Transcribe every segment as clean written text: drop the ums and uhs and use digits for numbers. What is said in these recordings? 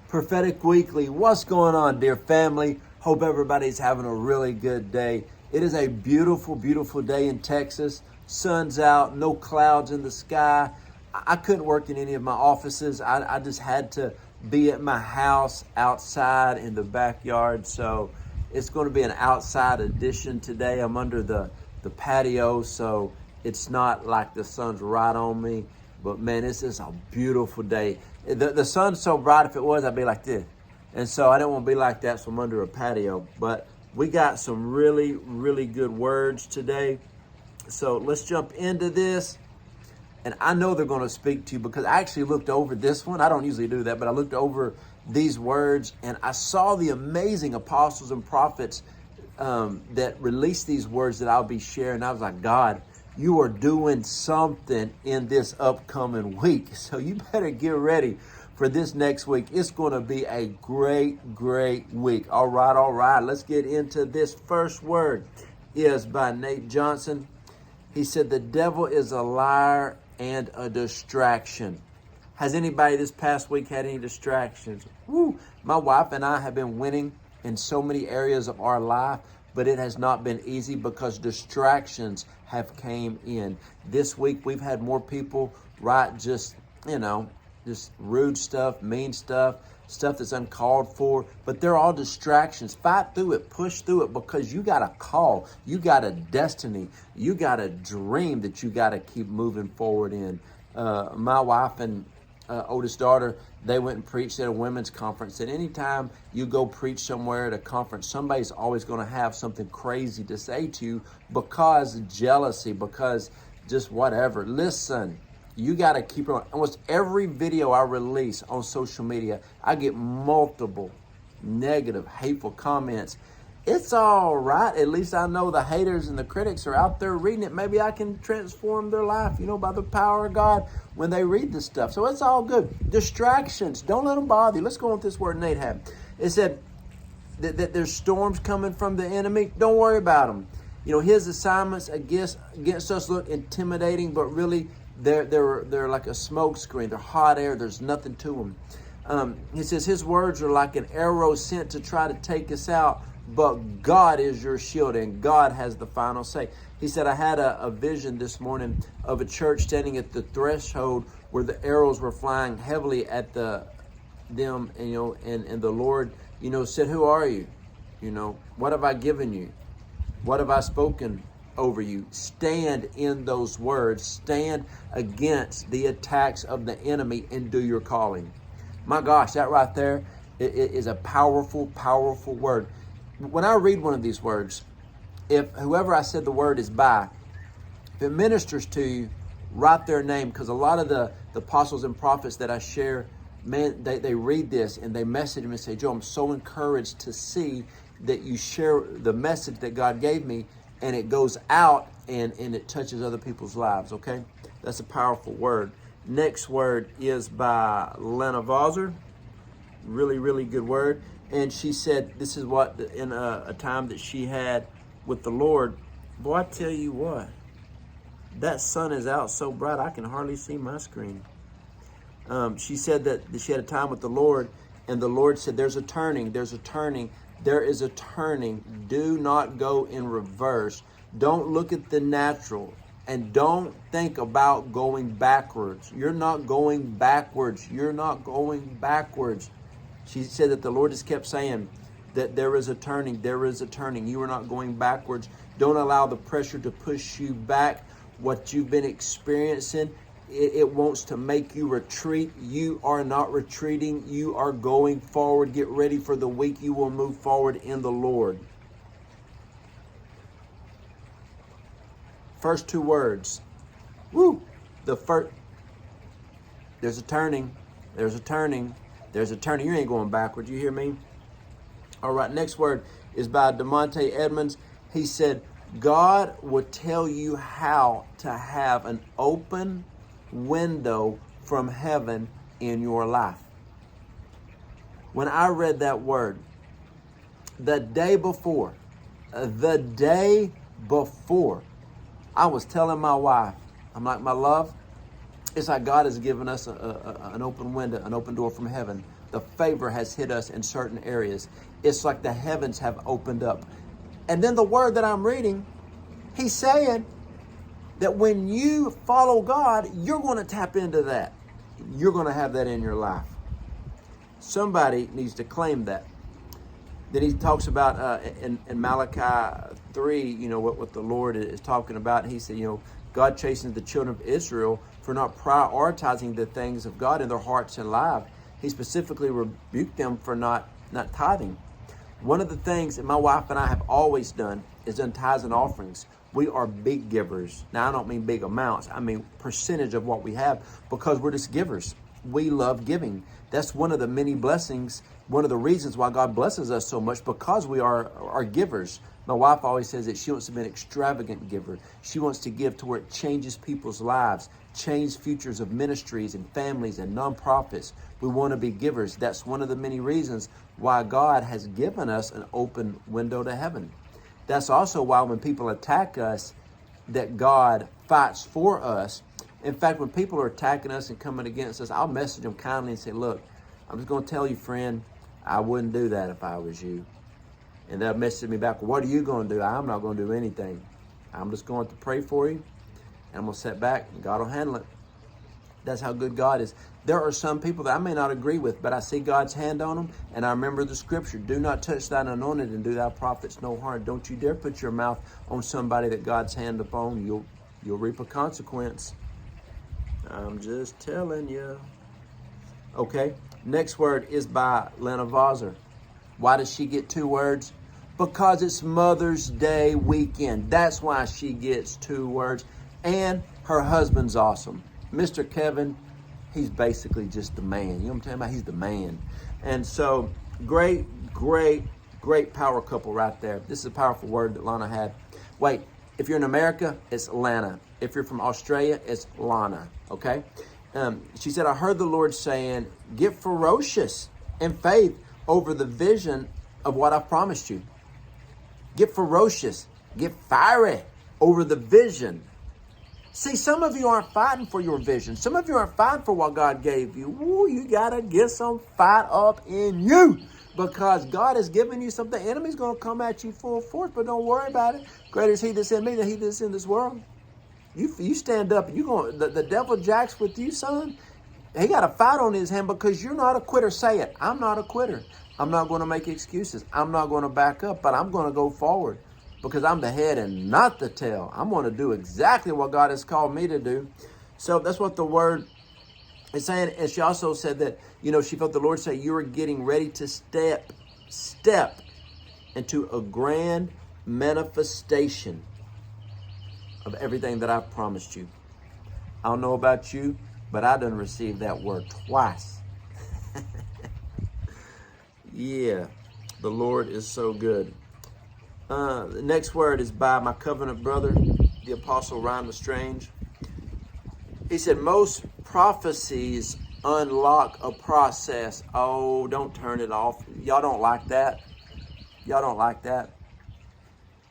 Prophetic Weekly. What's going on, dear family? Hope everybody's having a really good day. It is a beautiful, beautiful day in Texas. Sun's out, no clouds in the sky. I couldn't work in any of my offices. I just had to be at my house outside in the backyard. So it's going to be an outside edition today. I'm under the patio, so it's not like the sun's right on me. But man, this is a beautiful day. The sun's so bright, if it was, I'd be like this. And so I don't want to be like that, so I'm under a patio. But we got some really, really good words today. So let's jump into this. And I know they're going to speak to you because I actually looked over this one. I don't usually do that, but I looked over these words and I saw the amazing apostles and prophets that released these words that I'll be sharing. I was like, God, you are doing something in this upcoming week. So you better get ready for this next week. It's going to be a great, great week. All right. Let's get into this. First word is by Nate Johnston. He said, the devil is a liar and a distraction. Has anybody this past week had any distractions? Woo! My wife and I have been winning in so many areas of our life, but it has not been easy because distractions have came in. This week, we've had more people write just rude stuff, mean stuff that's uncalled for, but they're all distractions. Fight through it, push through it, because you got a call, you got a destiny, you got a dream that you got to keep moving forward in. My wife and oldest daughter, they went and preached at a women's conference. And anytime you go preach somewhere at a conference, somebody's always going to have something crazy to say to you because jealousy, because just whatever. Listen, you got to keep it on. Almost every video I release on social media, I get multiple negative, hateful comments. It's all right. At least I know the haters and the critics are out there reading it. Maybe I can transform their life, by the power of God when they read this stuff. So it's all good. Distractions, don't let them bother you. Let's go on with this word Nate had. It said that there's storms coming from the enemy. Don't worry about them. His assignments against us look intimidating, but really they're like a smoke screen. They're hot air. There's nothing to them. He says his words are like an arrow sent to try to take us out. But God is your shield and God has the final say. He said, I had a vision this morning of a church standing at the threshold where the arrows were flying heavily at them, and the Lord, said, who are you? What have I given you? What have I spoken over you? Stand in those words. Stand against the attacks of the enemy and do your calling. My gosh, that right there is a powerful, powerful word. When I read one of these words, if whoever I said the word is by, if it ministers to you, write their name, because a lot of the apostles and prophets that I share, man, they read this and they message me and say, Joe, I'm so encouraged to see that you share the message that God gave me and it goes out and it touches other people's lives, okay? That's a powerful word. Next word is by Lana Vawser. Really, really good word. And she said, this is what, in a time that she had with the Lord, boy, I tell you what, that sun is out so bright, I can hardly see my screen. She said that she had a time with the Lord, and the Lord said, there is a turning. Do not go in reverse. Don't look at the natural, and don't think about going backwards. You're not going backwards. She said that the Lord just kept saying that there is a turning. You are not going backwards. Don't allow the pressure to push you back. What you've been experiencing, it wants to make you retreat. You are not retreating. You are going forward. Get ready for the week you will move forward in the Lord. First two words. Woo! The first. There's a turning. You ain't going backwards. You hear me? All right. Next word is by Demontae Edmonds. He said, God will tell you how to have an open window from heaven in your life. When I read that word, the day before, I was telling my wife, I'm like, my love, it's like God has given us an open window, an open door from heaven. the favor has hit us in certain areas. It's like the heavens have opened up. And then the word that I'm reading, he's saying that when you follow God, you're going to tap into that. You're going to have that in your life. Somebody needs to claim that. Then he talks about in Malachi 3, you know, what the Lord is talking about. He said, you know, God chastens the children of Israel for not prioritizing the things of God in their hearts and lives. He specifically rebuked them for not tithing. One of the things that my wife and I have always done is done tithes and offerings. We are big givers. Now, I don't mean big amounts. I mean percentage of what we have, because we're just givers. We love giving. That's one of the many blessings, one of the reasons why God blesses us so much, because we are givers. My wife always says that she wants to be an extravagant giver. She wants to give to where it changes people's lives, change futures of ministries and families and nonprofits. We want to be givers. That's one of the many reasons why God has given us an open window to heaven. That's also why when people attack us, that God fights for us. In fact, when people are attacking us and coming against us, I'll message them kindly and say, look, I'm just going to tell you, friend, I wouldn't do that if I was you. And they'll message me back, well, what are you going to do? I'm not going to do anything. I'm just going to pray for you, and I'm going to sit back, and God will handle it. That's how good God is. There are some people that I may not agree with, but I see God's hand on them, and I remember the scripture, do not touch thine anointed and do thy prophets no harm. Don't you dare put your mouth on somebody that God's hand upon. You'll reap a consequence. I'm just telling you. Okay, next word is by Lana Vawser. Why does she get 2 words? Because it's Mother's Day weekend. That's why she gets 2 words. And her husband's awesome. Mr. Kevin, he's basically just the man. You know what I'm talking about? He's the man. And so, great power couple right there. This is a powerful word that Lana had. Wait, if you're in America, it's Lana. If you're from Australia, it's Lana, okay? She said, I heard the Lord saying, get ferocious in faith over the vision of what I've promised you. Get ferocious, get fiery over the vision. See, some of you aren't fighting for your vision. Some of you aren't fighting for what God gave you. Ooh, you got to get some fight up in you, because God has given you something. The enemy's going to come at you full force, but don't worry about it. Greater is he that's in me than he that's in this world. You stand up, and the devil jacks with you, son. He got a fight on his hand, because you're not a quitter. Say it. I'm not a quitter. I'm not going to make excuses. I'm not going to back up, but I'm going to go forward, because I'm the head and not the tail. I'm going to do exactly what God has called me to do. So that's what the word is saying. And she also said that, you know, she felt the Lord say, you are getting ready to step into a grand manifestation of everything that I've promised you. I don't know about you, but I done received that word twice. Yeah, the Lord is so good. The next word is by my covenant brother, the Apostle LeStrange. He said, most prophecies unlock a process. Oh, don't turn it off. Y'all don't like that? Y'all don't like that?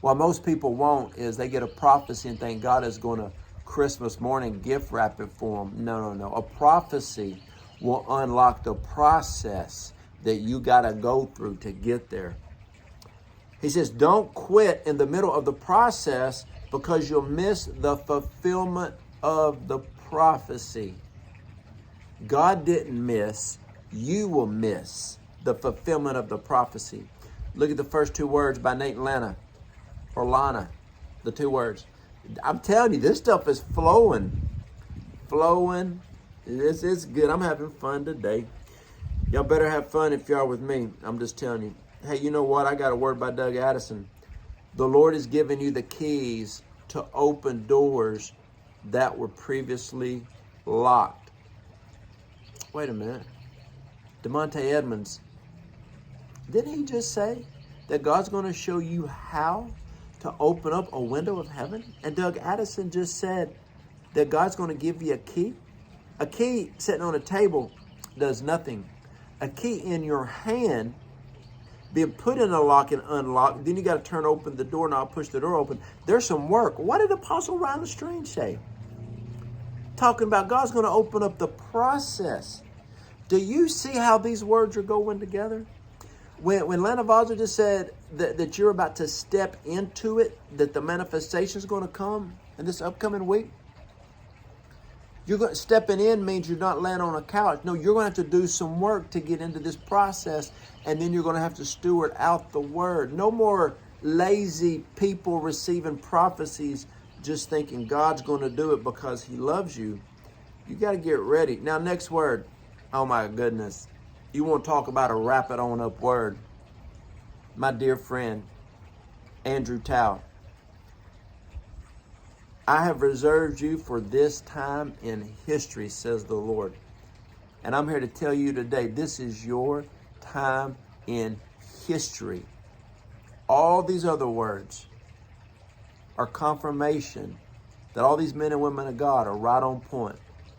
What most people want is they get a prophecy and think God is going to Christmas morning gift wrap it for them. No. A prophecy will unlock the process that you got to go through to get there. He says, don't quit in the middle of the process, because you'll miss the fulfillment of the prophecy. God didn't miss. You will miss the fulfillment of the prophecy. Look at the first 2 words by Nate and Lana, or Lana, the 2 words. I'm telling you, this stuff is flowing. It's good. I'm having fun today. Y'all better have fun if y'all with me. I'm just telling you. Hey, you know what? I got a word by Doug Addison. The Lord has given you the keys to open doors that were previously locked. Wait a minute. Demontae Edmonds, didn't he just say that God's going to show you how to open up a window of heaven? And Doug Addison just said that God's going to give you a key. A key sitting on a table does nothing. A key in your hand, being put in a lock and unlocked, then you got to turn open the doorknob, push the door open. There's some work. What did Apostle LeStrange say? Talking about God's going to open up the process. Do you see how these words are going together? When Lana Vawser just said that you're about to step into it, that the manifestation is going to come in this upcoming week, stepping in means you're not laying on a couch. No, you're going to have to do some work to get into this process, and then you're going to have to steward out the word. No more lazy people receiving prophecies just thinking God's going to do it because he loves you. You got to get ready. Now, next word. Oh, my goodness. You want to talk about a wrap it on up word. My dear friend, Andrew Towe. I have reserved you for this time in history, says the Lord. And I'm here to tell you today, this is your time in history. All these other words are confirmation that all these men and women of God are right on point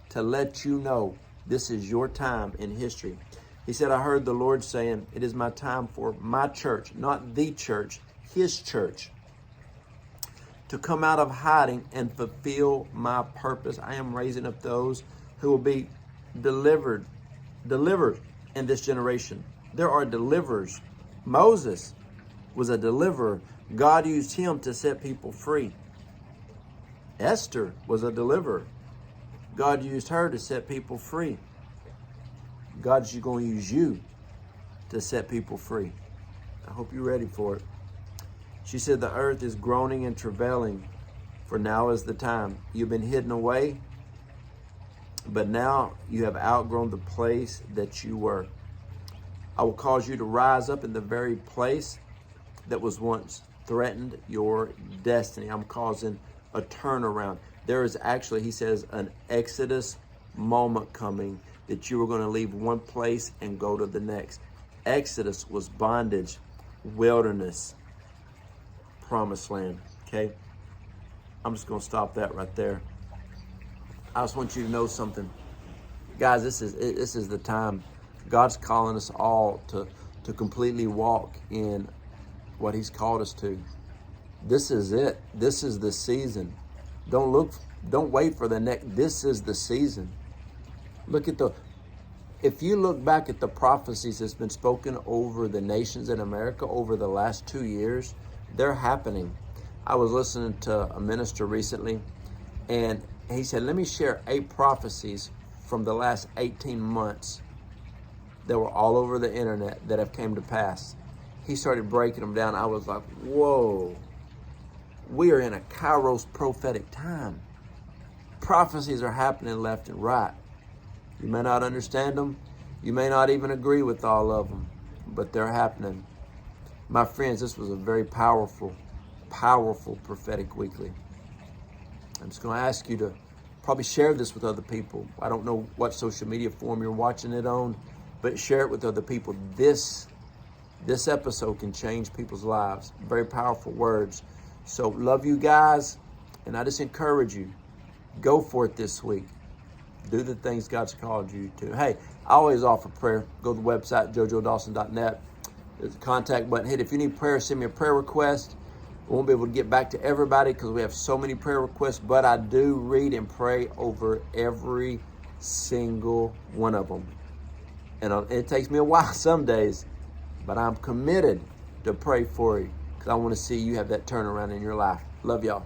to let you know this is your time in history. He said, I heard the Lord saying, it is my time for my church, not the church, his church, to come out of hiding and fulfill my purpose. I am raising up those who will be delivered in this generation. There are deliverers. Moses was a deliverer. God used him to set people free. Esther was a deliverer. God used her to set people free. God's going to use you to set people free. I hope you're ready for it. She said, the earth is groaning and travailing, for now is the time. You've been hidden away, but now you have outgrown the place that you were. I will cause you to rise up in the very place that was once threatened your destiny. I'm causing a turnaround. There is actually, he says, an exodus moment coming that you are going to leave one place and go to the next. Exodus was bondage, wilderness, promised land. Okay? I'm just going to stop that right there. I just want you to know something. Guys, this is the time. God's calling us all to completely walk in what he's called us to. This is it. This is the season. Don't wait for the next. This is the season. If you look back at the prophecies that's been spoken over the nations in America over the last 2 years, they're happening. I was listening to a minister recently, and he said, let me share 8 prophecies from the last 18 months that were all over the internet that have came to pass. He started breaking them down. I was like, whoa, we are in a Kairos prophetic time. Prophecies are happening left and right. You may not understand them. You may not even agree with all of them, but they're happening. My friends, this was a very powerful prophetic weekly. I'm just going to ask you to probably share this with other people. I don't know what social media form you're watching it on, but share it with other people. This episode can change people's lives. Very powerful words. So love you guys, and I just encourage you, go for it this week. Do the things God's called you to. Hey, I always offer prayer. Go to the website, jojoedawson.net. There's a contact button. Hit. If you need prayer, send me a prayer request. We won't be able to get back to everybody because we have so many prayer requests, but I do read and pray over every single one of them. And it takes me a while some days, but I'm committed to pray for you because I want to see you have that turnaround in your life. Love y'all.